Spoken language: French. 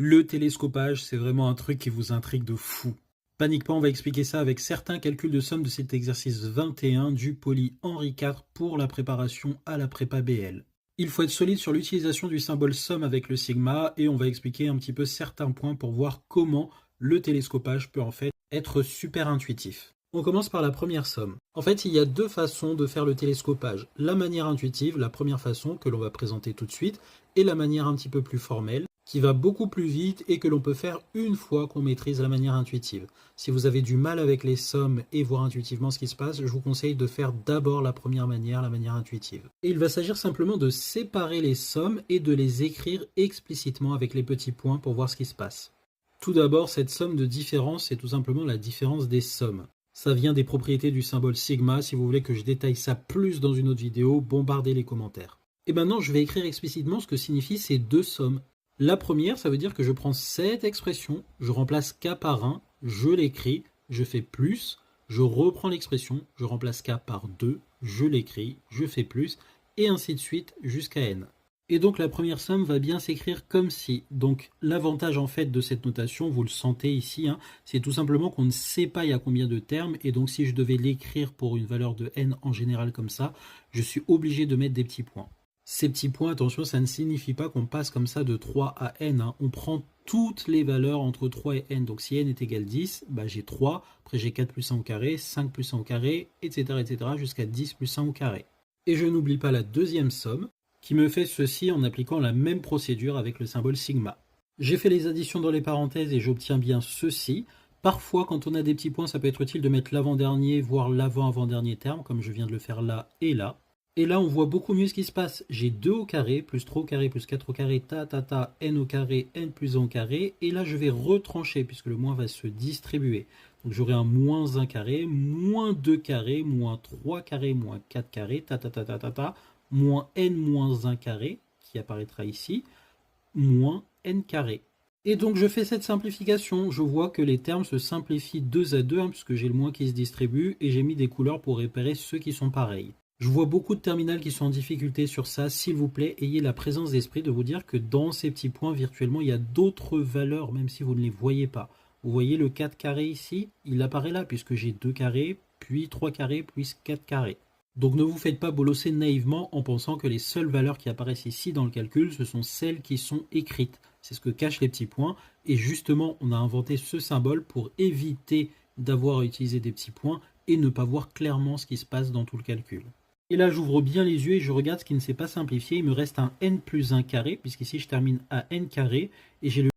Le télescopage, c'est vraiment un truc qui vous intrigue de fou. Panique pas, on va expliquer ça avec certains calculs de somme de cet exercice 21 du poly Henri IV pour la préparation à la prépa BL. Il faut être solide sur l'utilisation du symbole somme avec le sigma et on va expliquer un petit peu certains points pour voir comment le télescopage peut en fait être super intuitif. On commence par la première somme. En fait, il y a deux façons de faire le télescopage. La manière intuitive, la première façon que l'on va présenter tout de suite, et la manière un petit peu plus formelle, qui va beaucoup plus vite et que l'on peut faire une fois qu'on maîtrise la manière intuitive. Si vous avez du mal avec les sommes et voir intuitivement ce qui se passe, je vous conseille de faire d'abord la première manière, la manière intuitive. Et il va s'agir simplement de séparer les sommes et de les écrire explicitement avec les petits points pour voir ce qui se passe. Tout d'abord, cette somme de différence, c'est tout simplement la différence des sommes. Ça vient des propriétés du symbole sigma. Si vous voulez que je détaille ça plus dans une autre vidéo, bombardez les commentaires. Et maintenant, je vais écrire explicitement ce que signifient ces deux sommes. La première, ça veut dire que je prends cette expression, je remplace k par 1, je l'écris, je fais plus, je reprends l'expression, je remplace k par 2, je l'écris, je fais plus, et ainsi de suite jusqu'à n. Et donc la première somme va bien s'écrire comme si. Donc l'avantage en fait de cette notation, vous le sentez ici, c'est tout simplement qu'on ne sait pas il y a combien de termes, et donc si je devais l'écrire pour une valeur de n en général comme ça, je suis obligé de mettre des petits points. Ces petits points, attention, ça ne signifie pas qu'on passe comme ça de 3 à n. On prend toutes les valeurs entre 3 et n. Donc si n est égal à 10, j'ai 3, après j'ai 4 plus 1 au carré, 5 plus 1 au carré, etc. jusqu'à 10 plus 1 au carré. Et je n'oublie pas la deuxième somme, qui me fait ceci en appliquant la même procédure avec le symbole sigma. J'ai fait les additions dans les parenthèses et j'obtiens bien ceci. Parfois, quand on a des petits points, ça peut être utile de mettre l'avant-dernier, voire l'avant-avant-dernier terme, comme je viens de le faire là et là. Et là, on voit beaucoup mieux ce qui se passe. J'ai 2 au carré, plus 3 au carré, plus 4 au carré, n au carré, n plus 1 au carré. Et là, je vais retrancher, puisque le moins va se distribuer. Donc j'aurai un moins 1 carré, moins 2 carré, moins 3 carré, moins 4 carré, moins n moins 1 carré, qui apparaîtra ici, moins n carré. Et donc je fais cette simplification, je vois que les termes se simplifient 2 à 2, puisque j'ai le moins qui se distribue, et j'ai mis des couleurs pour repérer ceux qui sont pareils. Je vois beaucoup de terminales qui sont en difficulté sur ça, s'il vous plaît, ayez la présence d'esprit de vous dire que dans ces petits points, virtuellement, il y a d'autres valeurs, même si vous ne les voyez pas. Vous voyez le 4 carré ici, il apparaît là, puisque j'ai 2 carrés, puis 3 carrés, puis 4 carrés. Donc ne vous faites pas bolosser naïvement en pensant que les seules valeurs qui apparaissent ici dans le calcul, ce sont celles qui sont écrites. C'est ce que cachent les petits points, et justement, on a inventé ce symbole pour éviter d'avoir à utiliser des petits points et ne pas voir clairement ce qui se passe dans tout le calcul. Et là, j'ouvre bien les yeux et je regarde ce qui ne s'est pas simplifié. Il me reste un n plus 1 carré, puisqu'ici je termine à n carré, et j'ai le